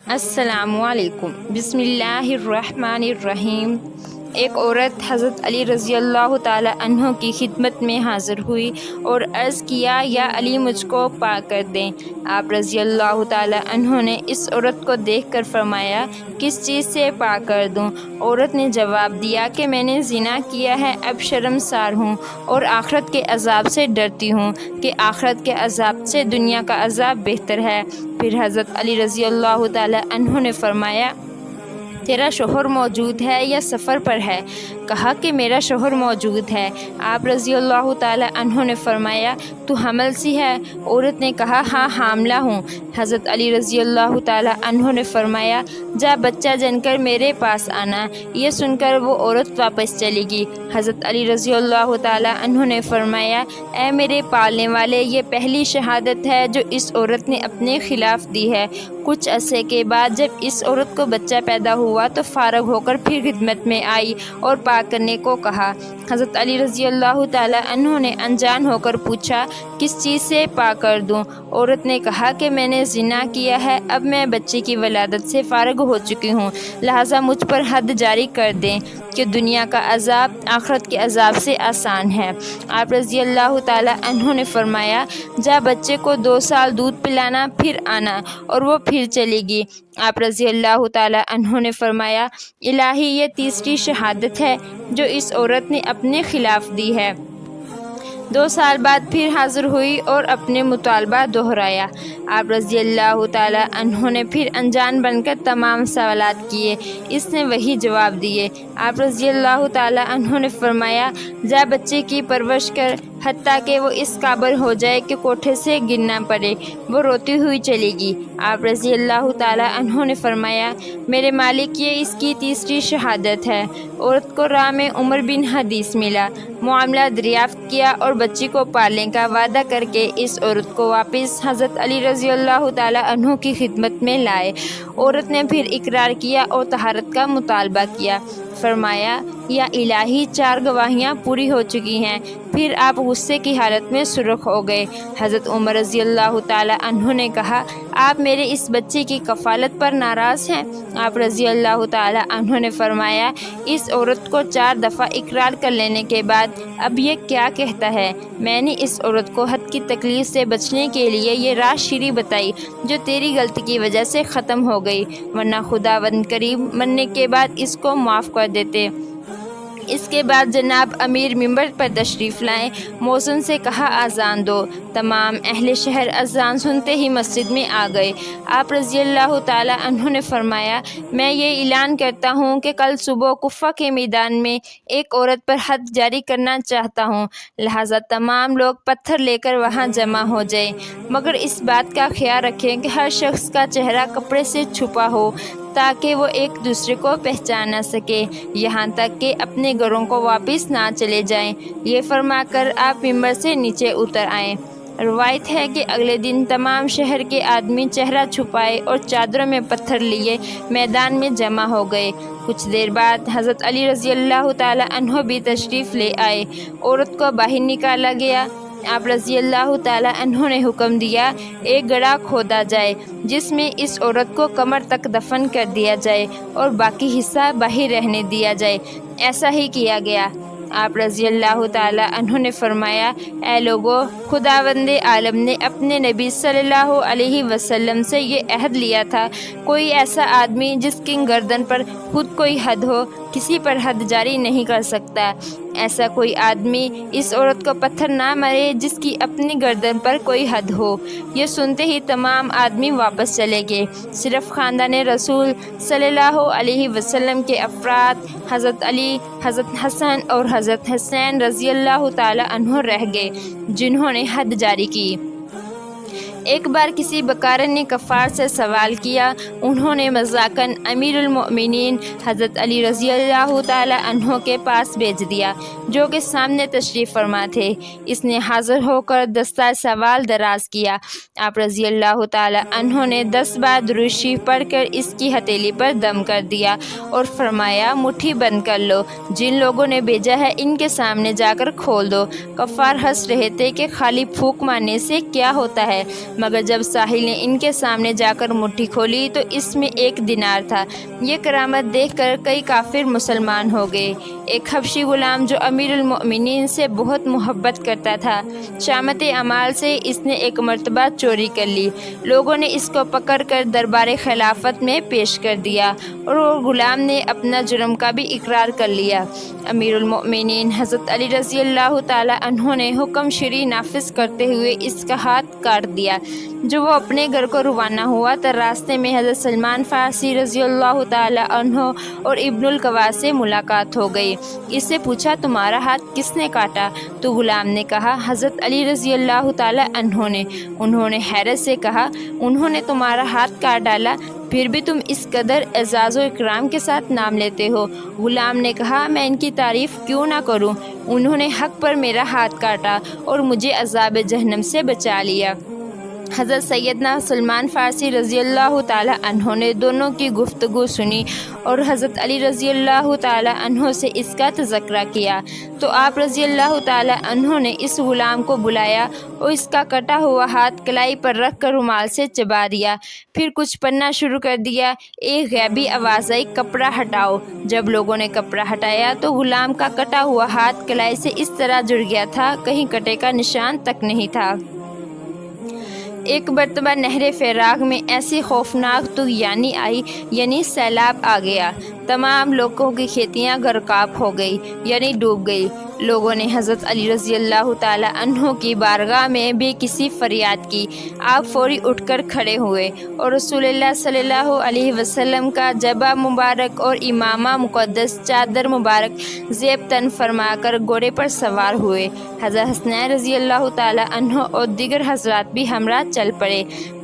السلام علیکم۔ بسم اللہ الرحمن الرحیم۔ ایک عورت حضرت علی رضی اللہ تعالی عنہ کی خدمت میں حاضر ہوئی اور عرض کیا، یا علی مجھ کو پاک کر دیں۔ آپ رضی اللہ تعالی عنہ نے اس عورت کو دیکھ کر فرمایا، کس چیز سے پاک کر دوں؟ عورت نے جواب دیا کہ میں نے زنا کیا ہے، اب شرمسار ہوں اور آخرت کے عذاب سے ڈرتی ہوں کہ آخرت کے عذاب سے دنیا کا عذاب بہتر ہے۔ پھر حضرت علی رضی اللہ تعالی عنہ نے فرمایا، تیرا شوہر موجود ہے یا سفر پر ہے؟ کہا کہ میرا شوہر موجود ہے۔ آپ رضی اللہ تعالی عنہ نے فرمایا، تو حمل سی ہے؟ عورت نے کہا، ہاں حاملہ ہوں۔ حضرت علی رضی اللہ تعالی عنہ نے فرمایا، جا بچہ جن کر میرے پاس آنا۔ یہ سن کر وہ عورت واپس چلی گئی۔ حضرت علی رضی اللہ تعالی عنہ نے فرمایا، اے میرے پالنے والے، یہ پہلی شہادت ہے جو اس عورت نے اپنے خلاف دی ہے۔ کچھ عرصے کے بعد جب اس عورت کو بچہ پیدا ہوا تو فارغ ہو کر پھر خدمت میں آئی اور پاک کرنے کو کہا۔ حضرت علی رضی اللہ تعالی عنہ نے انجان ہو کر پوچھا، کس چیز سے پاک کر دوں؟ عورت نے کہا کہ میں نے زنا کیا ہے، اب میں بچے کی ولادت سے فارغ ہو چکی ہوں، لہٰذا مجھ پر حد جاری کر دیں کہ دنیا کا عذاب آخرت کے عذاب سے آسان ہے۔ آپ رضی اللہ تعالی عنہ نے فرمایا، جا بچے کو 2 سال دودھ پلانا، پھر آنا، اور وہ پھر چلی گئی۔ آپ رضی اللہ تعالی عنہ نے فرمایا، الہی یہ تیسری شہادت ہے جو اس عورت نے اپنے خلاف دی ہے۔ 2 سال بعد پھر حاضر ہوئی اور اپنے مطالبہ دہرایا۔ آپ رضی اللہ تعالی عنہ نے پھر انجان بن کر تمام سوالات کیے، اس نے وہی جواب دیے۔ آپ رضی اللہ تعالی عنہ نے فرمایا، جا بچے کی پرورش کر حتیٰ کہ وہ اس قابل ہو جائے کہ کوٹھے سے گر نہ پڑے۔ وہ روتی ہوئی چلی گئی۔ آپ رضی اللہ تعالی عنہ نے فرمایا، میرے مالک، یہ اس کی تیسری شہادت ہے۔ عورت کو راہ میں عمر بن حدیث ملا، معاملہ دریافت کیا اور بچی کو پالنے کا وعدہ کر کے اس عورت کو واپس حضرت علی رضی اللہ تعالی عنہ کی خدمت میں لائے۔ عورت نے پھر اقرار کیا اور طہارت کا مطالبہ کیا۔ فرمایا، یا الہی 4 گواہیاں پوری ہو چکی ہیں۔ پھر آپ غصے کی حالت میں سرخ ہو گئے۔ حضرت عمر رضی اللہ تعالی عنہ نے کہا، آپ میرے اس بچے کی کفالت پر ناراض ہیں؟ آپ رضی اللہ تعالی عنہ نے فرمایا، اس عورت کو 4 دفعہ اقرار کر لینے کے بعد اب یہ کیا کہتا ہے؟ میں نے اس عورت کو حد کی تکلیف سے بچنے کے لیے یہ راہ شیری بتائی جو تیری غلطی کی وجہ سے ختم ہو گئی، ورنہ خداوند کریم مرنے کے بعد اس کو معاف کر دیتے۔ اس کے بعد جناب امیر ممبر پر تشریف لائے، مؤذن سے کہا، اذان دو۔ تمام اہل شہر اذان سنتے ہی مسجد میں آ گئے۔ آپ رضی اللہ تعالی عنہ نے فرمایا، میں یہ اعلان کرتا ہوں کہ کل صبح کوفہ کے میدان میں ایک عورت پر حد جاری کرنا چاہتا ہوں، لہٰذا تمام لوگ پتھر لے کر وہاں جمع ہو جائیں، مگر اس بات کا خیال رکھیں کہ ہر شخص کا چہرہ کپڑے سے چھپا ہو تاکہ وہ ایک دوسرے کو پہچان نہ سکے، یہاں تک کہ اپنے گھروں کو واپس نہ چلے جائیں۔ یہ فرما کر آپ ممبر سے نیچے اتر آئے۔ روایت ہے کہ اگلے دن تمام شہر کے آدمی چہرہ چھپائے اور چادروں میں پتھر لیے میدان میں جمع ہو گئے۔ کچھ دیر بعد حضرت علی رضی اللہ تعالی عنہ بھی تشریف لے آئے۔ عورت کو باہر نکالا گیا۔ آپ رضی اللہ تعالی عنہ نے حکم دیا، ایک گڑھا کھودا جائے جس میں اس عورت کو کمر تک دفن کر دیا جائے اور باقی حصہ باہر رہنے دیا جائے۔ ایسا ہی کیا گیا۔ آپ رضی اللہ تعالی عنہ نے فرمایا، اے لوگو، خداوند عالم نے اپنے نبی صلی اللہ علیہ وسلم سے یہ عہد لیا تھا، کوئی ایسا آدمی جس کی گردن پر خود کوئی حد ہو کسی پر حد جاری نہیں کر سکتا۔ ایسا کوئی آدمی اس عورت کو پتھر نہ مارے جس کی اپنی گردن پر کوئی حد ہو۔ یہ سنتے ہی تمام آدمی واپس چلے گئے، صرف خاندان رسول صلی اللہ علیہ وسلم کے افراد حضرت علی، حضرت حسن اور حضرت حسین رضی اللہ تعالی عنہ رہ گئے جنہوں نے حد جاری کی۔ ایک بار کسی بکارن نے کفار سے سوال کیا، انہوں نے مذاقاً امیر المؤمنین حضرت علی رضی اللہ تعالی عنہ کے پاس بھیج دیا، جو کہ سامنے تشریف فرما تھے۔ اس نے حاضر ہو کر دستہ سوال دراز کیا۔ آپ رضی اللہ تعالی عنہ نے 10 بار درود شریف پڑھ کر اس کی ہتھیلی پر دم کر دیا اور فرمایا مٹھی بند کر لو، جن لوگوں نے بھیجا ہے ان کے سامنے جا کر کھول دو۔ کفار ہنس رہے تھے کہ خالی پھونک مارنے سے کیا ہوتا ہے، مگر جب ساحل نے ان کے سامنے جا کر مٹھی کھولی تو اس میں 1 دینار تھا۔ یہ کرامت دیکھ کر کئی کافر مسلمان ہو گئے۔ ایک حبشی غلام جو امیر المؤمنین سے بہت محبت کرتا تھا، شامت اعمال سے اس نے ایک مرتبہ چوری کر لی۔ لوگوں نے اس کو پکڑ کر دربار خلافت میں پیش کر دیا اور وہ غلام نے اپنا جرم کا بھی اقرار کر لیا۔ امیر المؤمنین حضرت علی رضی اللہ تعالی عنہ نے حکم شرعی نافذ کرتے ہوئے اس کا ہاتھ کاٹ دیا۔ جب وہ اپنے گھر کو روانہ ہوا تو راستے میں حضرت سلمان فارسی رضی اللہ تعالی عنہ اور ابن القوا سے ملاقات ہو گئی۔ اس سے پوچھا تمہارا ہاتھ کس نے کاٹا؟ تو غلام نے کہا حضرت علی رضی اللہ تعالی عنہ نے۔ انہوں نے حیرت سے کہا انہوں نے تمہارا ہاتھ کاٹ ڈالا، پھر بھی تم اس قدر اعزاز و اکرام کے ساتھ نام لیتے ہو؟ غلام نے کہا میں ان کی تعریف کیوں نہ کروں، انہوں نے حق پر میرا ہاتھ کاٹا اور مجھے عذاب جہنم سے بچا لیا۔ حضرت سیدنا سلمان فارسی رضی اللہ تعالی عنہ نے دونوں کی گفتگو سنی اور حضرت علی رضی اللہ تعالی عنہ سے اس کا تذکرہ کیا تو آپ رضی اللہ تعالی عنہ نے اس غلام کو بلایا اور اس کا کٹا ہوا ہاتھ کلائی پر رکھ کر رومال سے چبا دیا، پھر کچھ پڑھنا شروع کر دیا۔ ایک غیبی آواز آئی کپڑا ہٹاؤ۔ جب لوگوں نے کپڑا ہٹایا تو غلام کا کٹا ہوا ہاتھ کلائی سے اس طرح جڑ گیا تھا کہیں کٹے کا نشان تک نہیں تھا۔ ایک مرتبہ نہر فراغ میں ایسی خوفناک طغیانی آئی، یعنی سیلاب آ گیا۔ تمام لوگوں کی کھیتیاں غرقاب ہو گئی، یعنی ڈوب گئی۔ لوگوں نے حضرت علی رضی اللہ تعالی عنہ کی بارگاہ میں بے کسی فریاد کی۔ آپ فوری اٹھ کر کھڑے ہوئے اور رسول اللہ صلی اللہ علیہ وسلم کا جبہ مبارک اور امامہ مقدس چادر مبارک زیب تن فرما کر گھوڑے پر سوار ہوئے۔ حضرت حسنین رضی اللہ تعالی عنہ اور دیگر حضرات بھی ہمراہ چل پڑے۔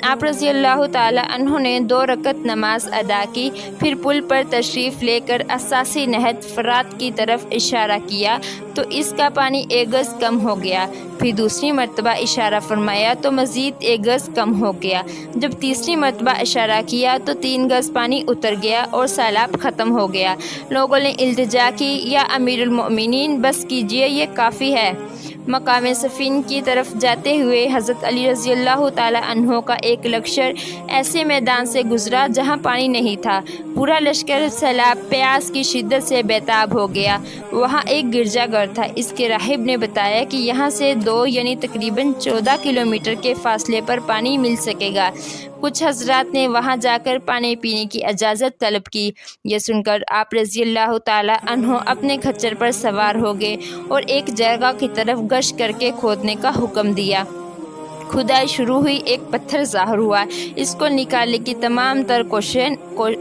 آپ رضی اللہ تعالی عنہ نے 2 رکعت نماز ادا کی، پھر پل پر تشریف لے کر اساسی نہر فرات کی طرف اشارہ کیا تو اس کا پانی 1 گز کم ہو گیا، پھر دوسری مرتبہ اشارہ فرمایا تو مزید 1 گز کم ہو گیا، جب تیسری مرتبہ اشارہ کیا تو 3 گز پانی اتر گیا اور سیلاب ختم ہو گیا۔ لوگوں نے التجا کی یا امیر المؤمنین بس کیجیے، یہ کافی ہے۔ مقام صفین کی طرف جاتے ہوئے حضرت علی رضی اللہ تعالی عنہ کا ایک لشکر ایسے میدان سے گزرا جہاں پانی نہیں تھا۔ پورا لشکر سیلاب پیاس کی شدت سے بیتاب ہو گیا۔ وہاں ایک گرجا گھر تھا۔ اس کے راہب نے بتایا کہ یہاں سے 2 یعنی تقریباً 14 کلومیٹر کے فاصلے پر پانی مل سکے گا۔ کچھ حضرات نے وہاں جا کر پانی پینے کی اجازت طلب کی۔ یہ سن کر آپ رضی اللہ تعالی عنہ اپنے کھچر پر سوار ہو گئے اور ایک جگہ کی طرف گشت کر کے کھودنے کا حکم دیا۔ کھدائی شروع ہوئی، ایک پتھر ظاہر ہوا، اس کو نکالنے کی تمام تر کوششیں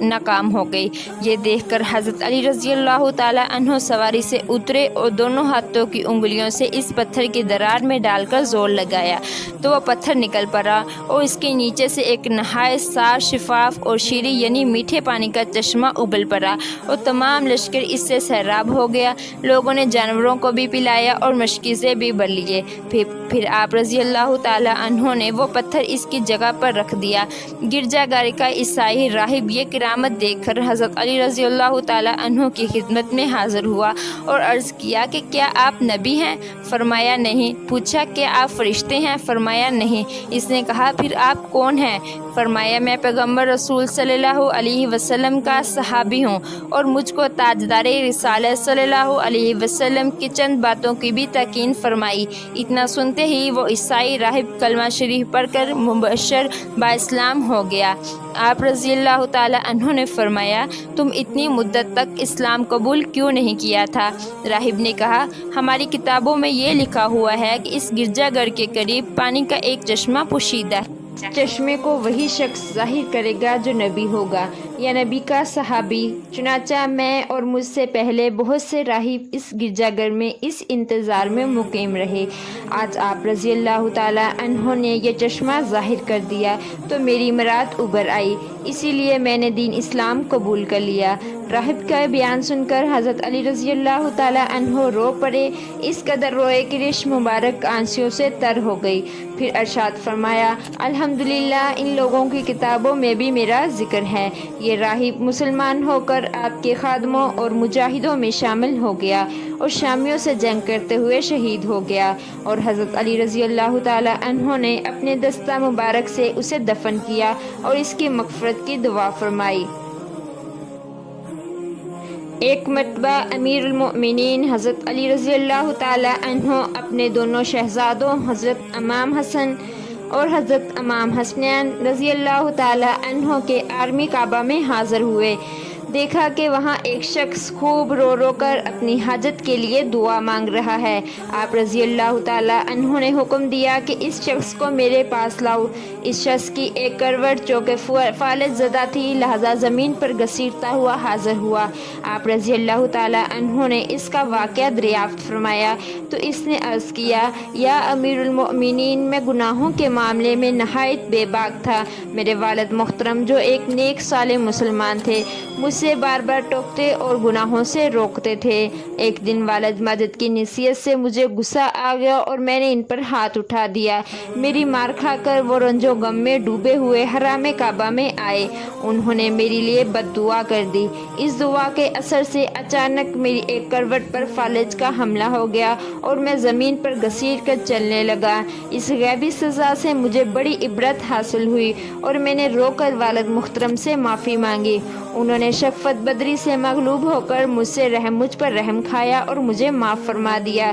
ناکام ہو گئی۔ یہ دیکھ کر حضرت علی رضی اللہ تعالی عنہ سواری سے اترے اور دونوں ہاتھوں کی انگلیوں سے اس پتھر کی درار میں ڈال کر زور لگایا تو وہ پتھر نکل پڑا اور اس کے نیچے سے ایک نہایت صاف شفاف اور شیریں یعنی میٹھے پانی کا چشمہ ابل پڑا اور تمام لشکر اس سے سیراب ہو گیا۔ لوگوں نے جانوروں کو بھی پلایا اور مشکیزیں بھی بھر لیے۔ پھر آپ رضی اللہ تعالی عنہ نے وہ پتھر اس کی جگہ پر رکھ دیا۔ گرجا گھر کا عیسائی راہب یہ کرامت دیکھ کر حضرت علی رضی اللہ تعالی عنہ کی خدمت میں حاضر ہوا اور عرض کیا کہ کیا آپ نبی ہیں؟ فرمایا نہیں۔ پوچھا کیا آپ فرشتے ہیں؟ فرمایا نہیں۔ اس نے کہا پھر آپ کون ہیں؟ فرمایا میں پیغمبر رسول صلی اللہ علیہ وسلم کا صحابی ہوں اور مجھ کو تاجدار رسالت صلی اللہ علیہ وسلم کی چند باتوں کی بھی تاکید فرمائی۔ اتنا سنتے ہی وہ عیسائی راہب کلمہ شریف پڑھ کر مبشر با اسلام ہو گیا۔ آپ رضی اللہ تعالی عنہ نے فرمایا تم اتنی مدت تک اسلام قبول کیوں نہیں کیا تھا؟ راہب نے کہا ہماری کتابوں میں یہ لکھا ہوا ہے کہ اس گرجا گھر کے قریب پانی کا ایک چشمہ پوشیدہ ہے۔ چشمے کو وہی شخص ظاہر کرے گا جو نبی ہوگا یا نبی کا صحابی۔ چنانچہ میں اور مجھ سے پہلے بہت سے راہب اس گرجا گھر میں اس انتظار میں مقیم رہے۔ آج آپ رضی اللہ تعالی عنہ نے یہ چشمہ ظاہر کر دیا تو میری مراد ابھر آئی۔ اسی لیے میں نے دین اسلام قبول کر لیا۔ راہب کا بیان سن کر حضرت علی رضی اللہ تعالیٰ عنہ رو پڑے، اس قدر روئے کہ ریش مبارک آنسوں سے تر ہو گئی۔ پھر ارشاد فرمایا، الحمدللہ ان لوگوں کی کتابوں میں بھی میرا ذکر ہے۔ یہ راہب مسلمان ہو کر آپ کے خادموں اور مجاہدوں میں شامل ہو گیا اور شامیوں سے جنگ کرتے ہوئے شہید ہو گیا، اور حضرت علی رضی اللہ تعالیٰ عنہ نے اپنے دستہ مبارک سے اسے دفن کیا اور اس کی مغفرت کی دعا فرمائی۔ ایک مرتبہ امیر المؤمنین حضرت علی رضی اللہ تعالیٰ عنہ اپنے دونوں شہزادوں حضرت امام حسن اور حضرت امام حسنین رضی اللہ تعالیٰ عنہ کے آرمی کعبہ میں حاضر ہوئے۔ دیکھا کہ وہاں ایک شخص خوب رو رو کر اپنی حاجت کے لیے دعا مانگ رہا ہے۔ آپ رضی اللہ تعالیٰ عنہ نے حکم دیا کہ اس شخص کو میرے پاس لاؤ۔ اس شخص کی ایک کروٹ جو کہ فالج زدہ تھی، لہذا زمین پر گھسیٹتا ہوا حاضر ہوا۔ آپ رضی اللہ تعالیٰ عنہ نے اس کا واقعہ دریافت فرمایا تو اس نے عرض کیا، یا امیر المؤمنین، میں گناہوں کے معاملے میں نہایت بے باک تھا۔ میرے والد محترم جو ایک نیک صالح مسلمان تھے، مجھ سے بار بار ٹوکتے اور گناہوں سے روکتے تھے۔ ایک دن والد ماجد کی نصیحت سے مجھے غصہ آ گیا اور میں نے ان پر ہاتھ اٹھا دیا۔ میری مار کھا کر وہ رنج و غم میں ڈوبے ہوئے حرام کعبہ میں آئے۔ انہوں نے میرے لیے بد دعا کر دی۔ اس دعا کے اثر سے اچانک میری ایک کروٹ پر فالج کا حملہ ہو گیا اور میں زمین پر گھسیٹ کر چلنے لگا۔ اس غیبی سزا سے مجھے بڑی عبرت حاصل ہوئی اور میں نے رو کر والد محترم سے معافی مانگی۔ انہوں نے شفقت بدری سے مغلوب ہو کر مجھ پر رحم کھایا اور مجھے معاف فرما دیا۔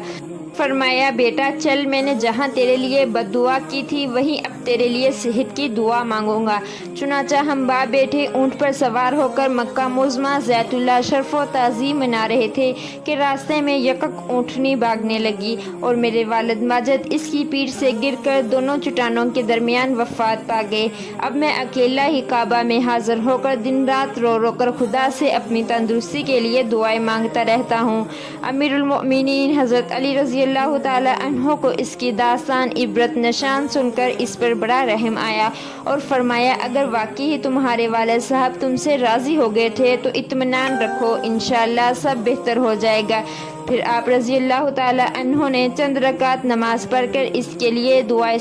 فرمایا، بیٹا چل، میں نے جہاں تیرے لیے بد دعا کی تھی وہیں اب تیرے لیے صحت کی دعا مانگوں گا۔ چنانچہ ہم باپ بیٹے اونٹ پر سوار ہو کر مکہ معظمہ بیت اللہ شرف و تعظیم منا رہے تھے کہ راستے میں یکک اونٹنی بھاگنے لگی اور میرے والد ماجد اس کی پیٹھ سے گر کر دونوں چٹانوں کے درمیان وفات پا گئے۔ اب میں اکیلا ہی کعبہ میں حاضر ہو کر دن رات رو رو کر خدا سے اپنی تندرستی کے لیے دعائیں مانگتا رہتا ہوں۔ امیر المؤمنین حضرت علی رضی اللہ تعالیٰ عنہ کو اس کی داستان عبرت نشان سن کر اس پر بڑا رحم آیا اور فرمایا، اگر واقعی تمہارے والد صاحب تم سے راضی ہو گئے تھے تو اطمینان رکھو، انشاءاللہ سب بہتر ہو جائے گا۔ پھر آپ رضی اللہ تعالیٰ عنہ نے چند رکعت نماز پڑھ کر اس کے لیے دعائیں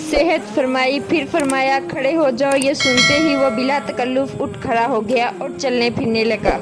صحت فرمائی۔ پھر فرمایا، کھڑے ہو جاؤ۔ یہ سنتے ہی وہ بلا تکلف اٹھ کھڑا ہو گیا اور چلنے پھرنے لگا۔